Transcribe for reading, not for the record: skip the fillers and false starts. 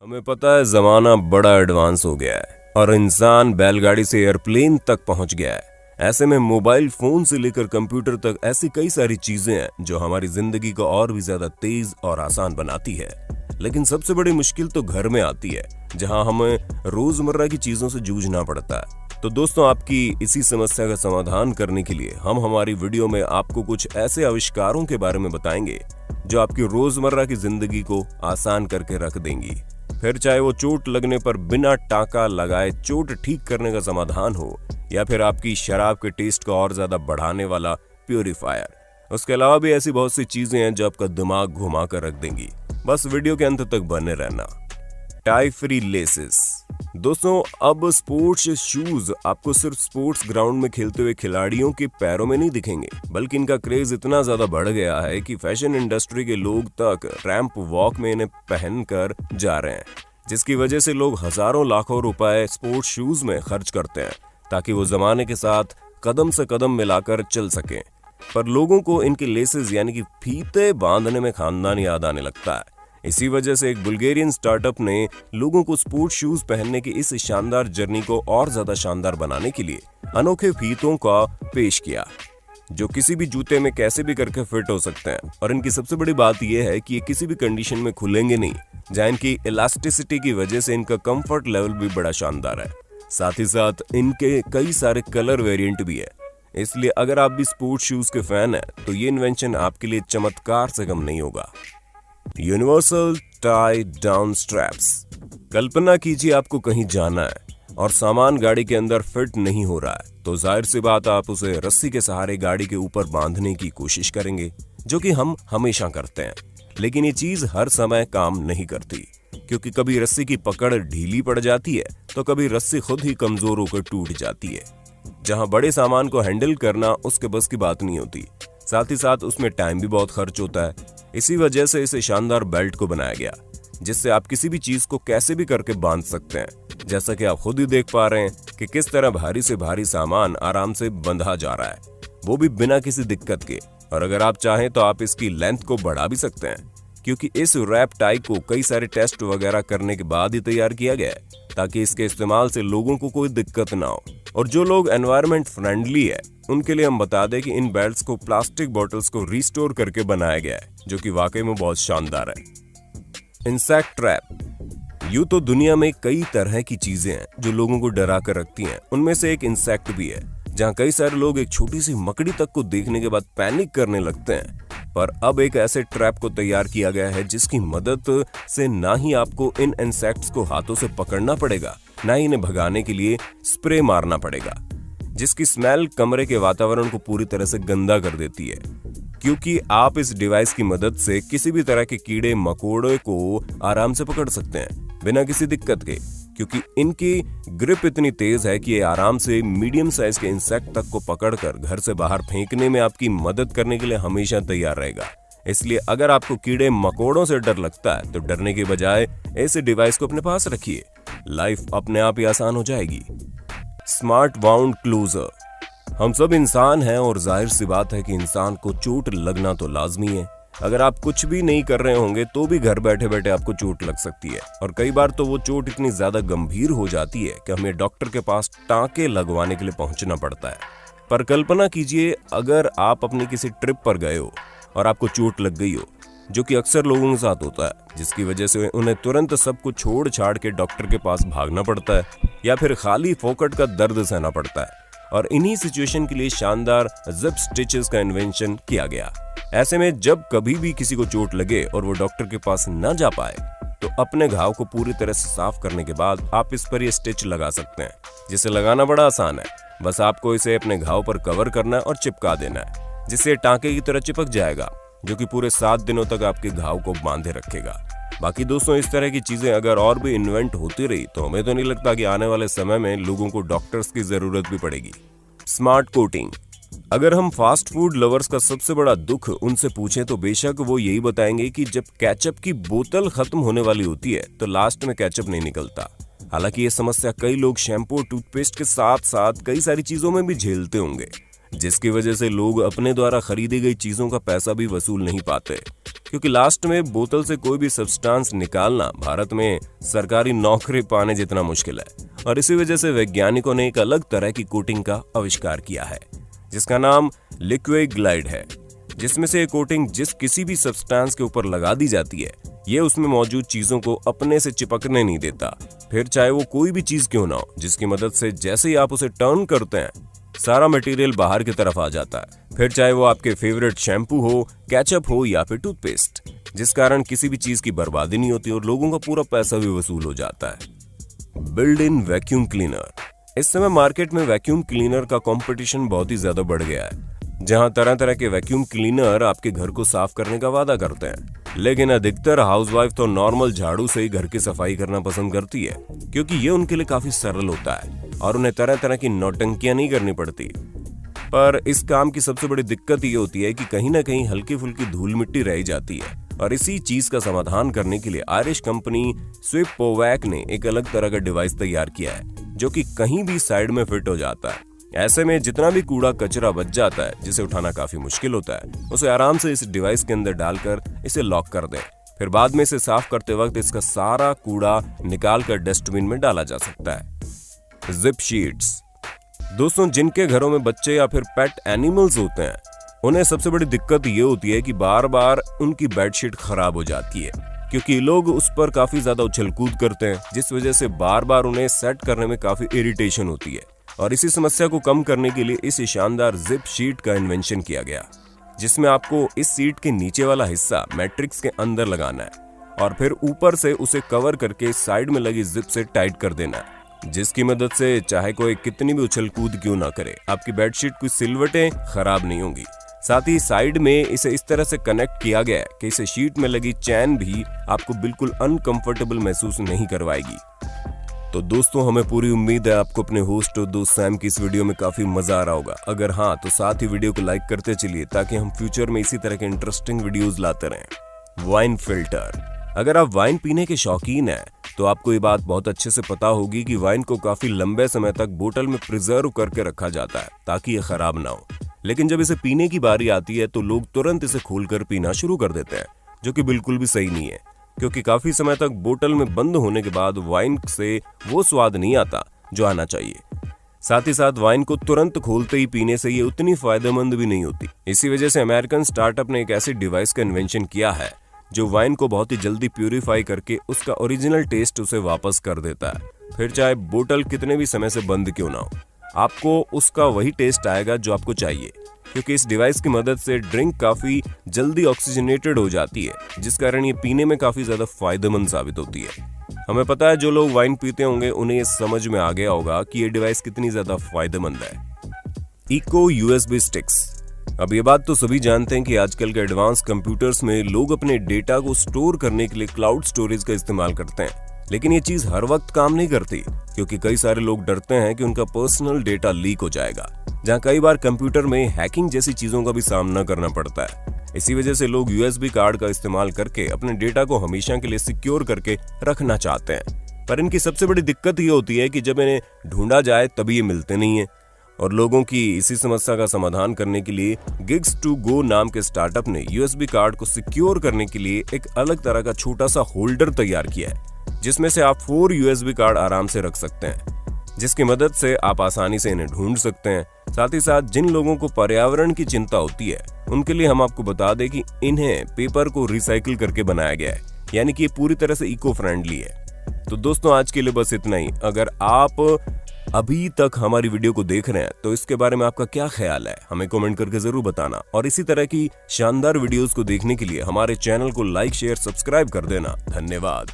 हमें पता है जमाना बड़ा एडवांस हो गया है और इंसान बैलगाड़ी से एयरप्लेन तक पहुंच गया है। ऐसे में मोबाइल फोन से लेकर कंप्यूटर तक ऐसी कई सारी चीजें हैं जो हमारी जिंदगी को और भी ज्यादा तेज और आसान बनाती है। लेकिन सबसे बड़ी मुश्किल तो घर में आती है, जहां हमें रोजमर्रा की चीजों से जूझना पड़ता है। तो दोस्तों, आपकी इसी समस्या का समाधान करने के लिए हम हमारी वीडियो में आपको कुछ ऐसे आविष्कारों के बारे में बताएंगे जो आपकी रोजमर्रा की जिंदगी को आसान करके रख देंगी। फिर चाहे वो चोट लगने पर बिना टाका लगाए चोट ठीक करने का समाधान हो, या फिर आपकी शराब के टेस्ट को और ज्यादा बढ़ाने वाला प्यूरिफायर। उसके अलावा भी ऐसी बहुत सी चीजें हैं जो आपका दिमाग घुमा कर रख देंगी। बस वीडियो के अंत तक बने रहना। Tie free laces. दोस्तों, अब स्पोर्ट्स शूज आपको सिर्फ स्पोर्ट्स ग्राउंड में खेलते हुए खिलाड़ियों के पैरों में नहीं दिखेंगे, बल्कि इनका क्रेज इतना ज्यादा बढ़ गया है कि फैशन इंडस्ट्री के लोग तक रैंप वॉक में इन्हें पहनकर जा रहे हैं, जिसकी वजह से लोग हजारों लाखों रुपए स्पोर्ट्स शूज में खर्च करते हैं ताकि वो जमाने के साथ कदम से कदम मिलाकर चल सकें। पर लोगों को इनके लेसेस यानी कि फीते बांधने में खानदान याद आने लगता है। इसी वजह से एक बुल्गारियन स्टार्टअप ने लोगों को स्पोर्ट्स शूज पहनने की इस शानदार जर्नी को और ज्यादा शानदार बनाने के लिए अनोखे फीतों का पेश किया, जो किसी भी जूते में कैसे भी करके फिट हो सकते हैं। और इनकी सबसे बड़ी बात यह है कि ये किसी भी कंडीशन में खुलेंगे नहीं, जहां इनकी इलास्टिसिटी की वजह से इनका कंफर्ट लेवल भी बड़ा शानदार है। साथ ही साथ इनके कई सारे कलर वेरिएंट भी है। इसलिए अगर आप भी स्पोर्ट्स शूज के फैन हैं तो ये इन्वेंशन आपके लिए चमत्कार से कम नहीं होगा। Universal tie down straps. कल्पना कीजिए आपको कहीं जाना है और सामान गाड़ी के अंदर फिट नहीं हो रहा है, तो जाहिर सी बात आप उसे रस्सी के सहारे गाड़ी के ऊपर बांधने की कोशिश करेंगे, जो कि हम हमेशा करते हैं। लेकिन ये चीज हर समय काम नहीं करती, क्योंकि कभी रस्सी की पकड़ ढीली पड़ जाती है तो कभी रस्सी खुद ही कमजोर होकर टूट जाती है। जहां बड़े सामान को हैंडल करना उसके बस की बात नहीं होती, साथ ही साथ उसमें टाइम भी बहुत खर्च होता है। इसी वजह से इसे शानदार बेल्ट को बनाया गया, जिससे आप किसी भी चीज को कैसे भी करके बांध सकते हैं। जैसा कि आप खुद ही देख पा रहे हैं कि किस तरह भारी से भारी सामान आराम से बंधा जा रहा है, वो भी बिना किसी दिक्कत के। और अगर आप चाहें तो आप इसकी लेंथ को बढ़ा भी सकते हैं, क्योंकि इस रैप टाई को कई सारे टेस्ट वगैरह करने के बाद ही तैयार किया गया है, ताकि इसके इस्तेमाल से लोगों को कोई दिक्कत ना हो। और जो लोग एनवायरनमेंट फ्रेंडली है उनके लिए हम बता दें कि इन बेल्ट्स को प्लास्टिक बॉटल्स को रिस्टोर करके बनाया गया है, जो कि वाकई में बहुत शानदार है। Insect trap. यूं तो दुनिया में कई तरह की चीजें हैं जो लोगों को डरा कर रखती हैं। उनमें से एक इंसेक्ट भी है, जहां कई सारे लोग एक छोटी सी मकड़ी तक को देखने के बाद पैनिक करने लगते हैं। पर अब एक ऐसे ट्रैप को तैयार किया गया है जिसकी मदद से ना ही आपको इन इंसेक्ट्स को हाथों से पकड़ना पड़ेगा, ना ही इन्हें भगाने के लिए स्प्रे मारना पड़ेगा, जिसकी स्मेल कमरे के वातावरण को पूरी तरह से गंदा कर देती है। क्योंकि आप इस डिवाइस की मदद से किसी भी तरह के कीड़े मकोड़े को आराम से पकड़ सकते हैं बिना किसी दिक्कत के, क्योंकि इनकी ग्रिप इतनी तेज है कि ये आराम से मीडियम साइज के इंसेक्ट तक को पकड़कर घर से बाहर फेंकने में आपकी मदद करने के लिए हमेशा तैयार रहेगा। इसलिए अगर आपको कीड़े मकोड़ों से डर लगता है तो डरने के बजाय ऐसे डिवाइस को अपने पास रखिए, लाइफ अपने आप ही आसान हो जाएगी। Smart wound closure. हम सब इंसान हैं और जाहिर सी बात है कि इंसान को चोट लगना तो लाजमी है। अगर आप कुछ भी नहीं कर रहे होंगे तो भी घर बैठे बैठे आपको चोट लग सकती है, और कई बार तो वो चोट इतनी ज्यादा गंभीर हो जाती है कि हमें डॉक्टर के पास टांके लगवाने के लिए पहुंचना पड़ता है। पर कल्पना कीजिए अगर आप अपनी किसी ट्रिप पर गए हो और आपको चोट लग गई हो, जो कि अक्सर लोगों के साथ होता है, जिसकी वजह से उन्हें तुरंत सब कुछ छोड़ छाड़ के डॉक्टर के पास भागना पड़ता है, या फिर खाली फोकट का दर्द सहना पड़ता है। और इन्हीं सिचुएशन के लिए शानदार जिप स्टिचेस का इन्वेंशन किया गया। ऐसे में जब कभी भी किसी को चोट लगे और वो डॉक्टर के पास न जा पाए, तो अपने घाव को पूरी तरह से साफ करने के बाद आप इस पर ये स्टिच लगा सकते हैं, जिसे लगाना बड़ा आसान है। बस आपको इसे अपने घाव पर कवर करना है और चिपका देना है, जिससे टांके की तरह चिपक जाएगा, जो कि पूरे 7 दिनों तक आपके घाव को बांधे रखेगा। बाकी दोस्तों, इस तरह की चीजें अगर और भी इन्वेंट होती रही तो हमें तो नहीं लगता कि आने वाले समय में लोगों को डॉक्टर्स की जरूरत भी पड़ेगी। Smart coating. अगर हम फास्ट फूड लवर्स का सबसे बड़ा दुख उनसे पूछें तो बेशक वो यही बताएंगे कि जब केचप की बोतल खत्म होने वाली होती है तो लास्ट में केचप नहीं निकलता। हालांकि ये समस्या कई लोग शैम्पू और टूथपेस्ट के साथ साथ कई सारी चीजों में भी झेलते होंगे, जिसकी वजह से लोग अपने द्वारा खरीदी गई चीजों का पैसा भी वसूल नहीं पाते, क्योंकि लास्ट में बोतल से कोई भी सब्सटेंस निकालना भारत में सरकारी नौकरी पाने जितना मुश्किल है। और इसी वजह से वैज्ञानिकों ने एक अलग तरह की कोटिंग का आविष्कार किया है जिसका नाम लिक्विग्लाइड है, जिसमें से कोटिंग जिस किसी भी सब्सटेंस के ऊपर लगा दी जाती है ये उसमें मौजूद चीजों को अपने से चिपकने नहीं देता, फिर चाहे वो कोई भी चीज क्यों ना हो, जिसकी मदद से जैसे ही आप उसे टर्न करते हैं सारा मटेरियल बाहर की तरफ आ जाता है। फिर चाहे वो आपके फेवरेट शैम्पू हो, केचप हो या फिर टूथपेस्ट, जिस कारण किसी भी चीज की बर्बादी नहीं होती और लोगों का पूरा पैसा भी वसूल हो जाता है। Build in vacuum cleaner. इस समय मार्केट में वैक्यूम क्लीनर का कंपटीशन बहुत ही ज्यादा बढ़ गया है, जहां तरह तरह के वैक्यूम क्लीनर आपके घर को साफ करने का वादा करते हैं, लेकिन अधिकतर हाउसवाइफ तो नॉर्मल झाड़ू से ही घर की सफाई करना पसंद करती है क्योंकि ये उनके लिए काफी सरल होता है और उन्हें तरह तरह की नौटंकियां नहीं करनी पड़ती। पर इस काम की सबसे बड़ी दिक्कत ये होती है कि कहीं ना कहीं हल्की फुल्की धूल मिट्टी रह जाती है और इसी चीज का समाधान करने के लिए आयरिश कंपनी स्विपपोवैक ने एक अलग तरह का डिवाइस तैयार किया है जो कि कहीं भी साइड में फिट हो जाता है। ऐसे में जितना भी कूड़ा कचरा बच जाता है जिसे उठाना काफी मुश्किल होता है, उसे आराम से इस डिवाइस के अंदर डालकर इसे लॉक कर दें। फिर बाद में इसे साफ करते वक्त इसका सारा कूड़ा निकाल कर डस्टबिन में डाला जा सकता है। Zip sheets. दोस्तों, जिनके घरों में बच्चे या फिर पेट एनिमल्स होते हैं उन्हें सबसे बड़ी दिक्कत ये होती है कि बार बार उनकी बेडशीट खराब हो जाती है क्योंकि लोग उस पर काफी ज्यादा उछल कूद करते हैं, जिस वजह से बार बार उन्हें सेट करने में काफी इरिटेशन होती है। और इसी समस्या को कम करने के लिए इस शानदार जिप शीट का इन्वेंशन किया गया, जिसमें आपको इस सीट के नीचे वाला हिस्सा मैट्रिक्स के अंदर लगाना है और फिर ऊपर से उसे कवर करके साइड में लगी जिप से टाइट कर देना है, जिसकी मदद से चाहे कोई कितनी भी उछल कूद क्यों ना करे, आपकी बेडशीट की सिलवटें खराब नहीं होंगी। साथ ही साइड में इसे इस तरह से कनेक्ट किया गया है कि इसे शीट में लगी चैन भी आपको बिल्कुल अनकंफर्टेबल महसूस नहीं करवाएगी। तो दोस्तों, हमें पूरी उम्मीद है आपको अपने होस्ट और दोस्त सैम की इस वीडियो में काफी मजा आ रहा होगा। अगर हाँ तो साथ ही वीडियो को लाइक करते चलिए ताकि हम फ्यूचर में इसी तरह के इंटरेस्टिंग वीडियोस लाते रहें। Wine filter. अगर आप वाइन पीने के शौकीन हैं तो आपको ये बात बहुत अच्छे से पता होगी कि वाइन को काफी लंबे समय तक बोतल में प्रिजर्व करके रखा जाता है ताकि ये खराब ना हो, लेकिन जब इसे पीने की बारी आती है तो लोग तुरंत इसे खोलकर पीना शुरू कर देते हैं, जो कि बिल्कुल भी सही नहीं है क्योंकि काफी समय तक बोतल में बंद होने के बाद वाइन से वो स्वाद नहीं आता जो आना चाहिए। साथ ही साथ वाइन को तुरंत खोलते ही पीने से ये उतनी फायदेमंद भी नहीं होती। इसी वजह से अमेरिकन स्टार्टअप ने एक ऐसी डिवाइस का इन्वेंशन किया है जो वाइन को बहुत ही जल्दी प्यूरिफाई करके उसका ओरिजिनल टेस्ट उसे वापस कर देता है। फिर चाहे बोतल कितने भी समय से बंद क्यों ना हो, आपको उसका वही टेस्ट आएगा जो आपको चाहिए, क्योंकि इस डिवाइस की मदद से ड्रिंक काफी जल्दी ऑक्सीजनेटेड हो जाती है, जिस कारण ये पीने में काफी ज्यादा फायदेमंद साबित होती है। हमें पता है जो लोग वाइन पीते होंगे उन्हें ये समझ में आ गया होगा कि ये डिवाइस कितनी ज्यादा फायदेमंद है। Eco USB sticks. अब ये बात तो सभी जानते हैं कि आजकल के एडवांस कंप्यूटर्स में लोग अपने डेटा को स्टोर करने के लिए क्लाउड स्टोरेज का इस्तेमाल करते हैं, लेकिन ये चीज हर वक्त काम नहीं करती क्योंकि कई सारे लोग डरते हैं कि उनका पर्सनल डेटा लीक हो जाएगा, जहां कई बार कंप्यूटर में हैकिंग जैसी चीजों का भी सामना करना पड़ता है। इसी वजह से लोग यूएसबी कार्ड का इस्तेमाल करके अपने डेटा को हमेशा के लिए सिक्योर करके रखना चाहते हैं, पर इनकी सबसे बड़ी दिक्कत ये होती है कि जब इन्हें ढूंढा जाए तभी ये मिलते नहीं है। और लोगों की इसी समस्या का समाधान करने के लिए Gigs2Go नाम के स्टार्टअप ने यूएसबी कार्ड को सिक्योर करने के लिए एक अलग तरह का छोटा सा होल्डर तैयार किया है, जिसमें से आप 4 यूएसबी कार्ड आराम से रख सकते हैं, जिसकी मदद से आप आसानी से इन्हें ढूंढ सकते हैं। साथ ही साथ जिन लोगों को पर्यावरण की चिंता होती है उनके लिए हम आपको बता दें कि इन्हें पेपर को रिसाइकिल करके बनाया गया है, यानी कि ये पूरी तरह से इको फ्रेंडली है। तो दोस्तों, आज के लिए बस इतना ही। अगर आप अभी तक हमारी वीडियो को देख रहे हैं तो इसके बारे में आपका क्या ख्याल है, हमें कमेंट करके जरूर बताना। और इसी तरह की शानदार वीडियोस को देखने के लिए हमारे चैनल को लाइक, शेयर, सब्सक्राइब कर देना। धन्यवाद।